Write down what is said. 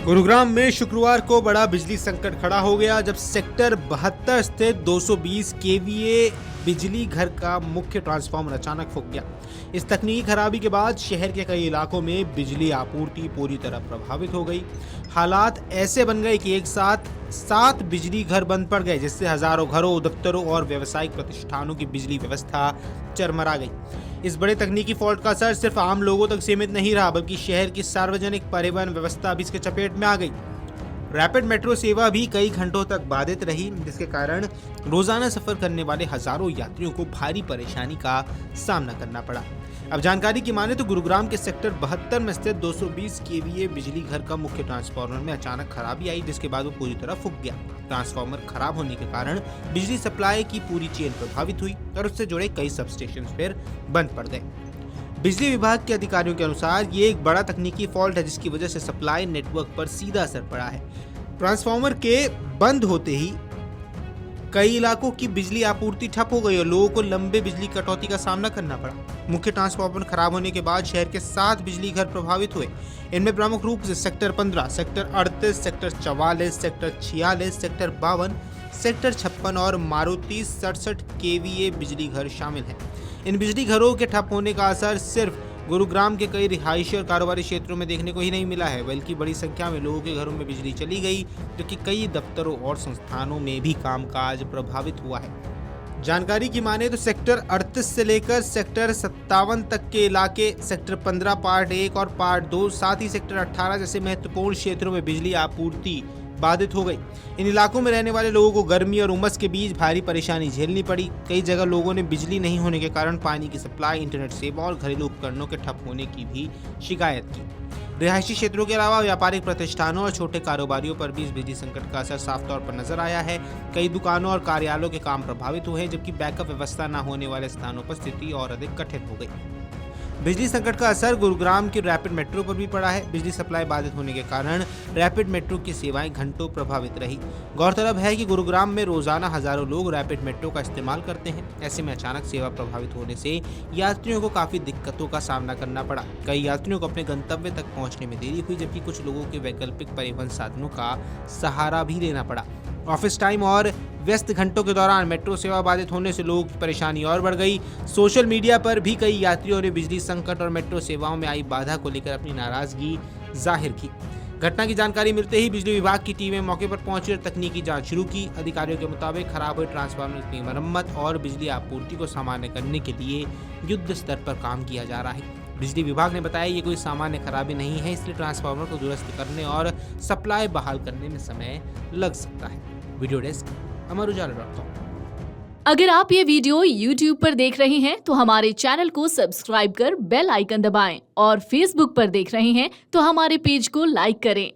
गुरुग्राम में शुक्रवार को बड़ा बिजली संकट खड़ा हो गया जब सेक्टर 72 स्थित 220 केवीए बिजली घर का मुख्य ट्रांसफार्मर अचानक फूंक गया। इस तकनीकी खराबी के बाद शहर के कई इलाकों में बिजली आपूर्ति पूरी तरह प्रभावित हो गई। हालात ऐसे बन गए कि एक साथ 7 बिजली घर बंद पड़ गए, जिससे हजारों घरों, दफ्तरों और व्यावसायिक प्रतिष्ठानों की बिजली व्यवस्था चरमरा गई। इस बड़े तकनीकी फॉल्ट का असर सिर्फ आम लोगों तक सीमित नहीं रहा, बल्कि शहर की सार्वजनिक परिवहन व्यवस्था भी इसके चपेट में आ गई। रैपिड मेट्रो सेवा भी कई घंटों तक बाधित रही, जिसके कारण रोजाना सफर करने वाले हजारों यात्रियों को भारी परेशानी का सामना करना पड़ा। अब जानकारी की माने तो गुरुग्राम के सेक्टर 72 में स्थित 220 केवीए बिजली घर का मुख्य ट्रांसफार्मर में अचानक खराबी आई, जिसके बाद वो पूरी तरह फूंक गया। ट्रांसफार्मर खराब होने के कारण बिजली सप्लाई की पूरी चेन प्रभावित हुई और उससे जुड़े कई सबस्टेशन फिर बंद पड़ गए। बिजली विभाग के अधिकारियों के अनुसार ये एक बड़ा तकनीकी फॉल्ट है, जिसकी वजह से सप्लाई नेटवर्क पर सीधा असर पड़ा है। ट्रांसफार्मर के बंद होते ही कई इलाकों की बिजली आपूर्ति ठप हो गई और लोगों को लंबे बिजली कटौती का सामना करना पड़ा। मुख्य ट्रांसफार्मर खराब होने के बाद शहर के 7 बिजली घर प्रभावित हुए। इनमें प्रमुख रूप से sector 15, sector 38, sector 44, sector 46, sector 52, sector 56 और मारुति 67 केवीए बिजली घर शामिल हैं। इन बिजली घरों के ठप होने का असर सिर्फ गुरुग्राम के कई रिहायशी और कारोबारी क्षेत्रों में देखने को ही नहीं मिला है, बल्कि बड़ी संख्या में लोगों के घरों में बिजली चली गई, जबकि कई दफ्तरों और संस्थानों में भी कामकाज प्रभावित हुआ है। जानकारी की माने तो सेक्टर 38 से लेकर सेक्टर 57 तक के इलाके, सेक्टर 15 पार्ट 1 और पार्ट 2, साथ ही सेक्टर 18 जैसे महत्वपूर्ण क्षेत्रों में बिजली आपूर्ति बाधित हो गई। इन इलाकों में रहने वाले लोगों को गर्मी और उमस के बीच भारी परेशानी झेलनी पड़ी। कई जगह लोगों ने बिजली नहीं होने के कारण पानी की सप्लाई, इंटरनेट सेवा और घरेलू उपकरणों के ठप होने की भी शिकायत की। रिहायशी क्षेत्रों के अलावा व्यापारिक प्रतिष्ठानों और छोटे कारोबारियों पर भी इस बिजली संकट का असर साफ तौर पर नजर आया है। कई दुकानों और कार्यालयों के काम प्रभावित हुए हैं, जबकि बैकअप व्यवस्था न होने वाले स्थानों पर स्थिति और अधिक कठिन हो गई। बिजली संकट का असर गुरुग्राम की रैपिड मेट्रो पर भी पड़ा है। बिजली सप्लाई बाधित होने के कारण रैपिड मेट्रो की सेवाएं घंटों प्रभावित रही। गौरतलब है कि गुरुग्राम में रोजाना हजारों लोग रैपिड मेट्रो का इस्तेमाल करते हैं। ऐसे में अचानक सेवा प्रभावित होने से यात्रियों को काफी दिक्कतों का सामना करना पड़ा। कई यात्रियों को अपने गंतव्य तक पहुंचने में देरी हुई, जबकि कुछ लोगों के वैकल्पिक परिवहन साधनों का सहारा भी लेना पड़ा। ऑफिस टाइम और व्यस्त घंटों के दौरान मेट्रो सेवा बाधित होने से लोगों की परेशानी और बढ़ गई। सोशल मीडिया पर भी कई यात्रियों ने बिजली संकट और मेट्रो सेवाओं में आई बाधा को लेकर अपनी नाराजगी जाहिर की। घटना की जानकारी मिलते ही बिजली विभाग की टीमें मौके पर पहुंची और तकनीकी जांच शुरू की। अधिकारियों के मुताबिक खराब हुए ट्रांसफार्मर की मरम्मत और बिजली आपूर्ति को सामान्य करने के लिए युद्ध स्तर पर काम किया जा रहा है। बिजली विभाग ने बताया ये कोई सामान्य खराबी नहीं है, इसलिए ट्रांसफार्मर को दुरुस्त करने और सप्लाई बहाल करने में समय लग सकता है। वीडियो डेस्क अमर उजाला.com। अगर आप ये वीडियो YouTube पर देख रहे हैं तो हमारे चैनल को सब्सक्राइब कर बेल आइकन दबाएं और Facebook पर देख रहे हैं तो हमारे पेज को लाइक करें।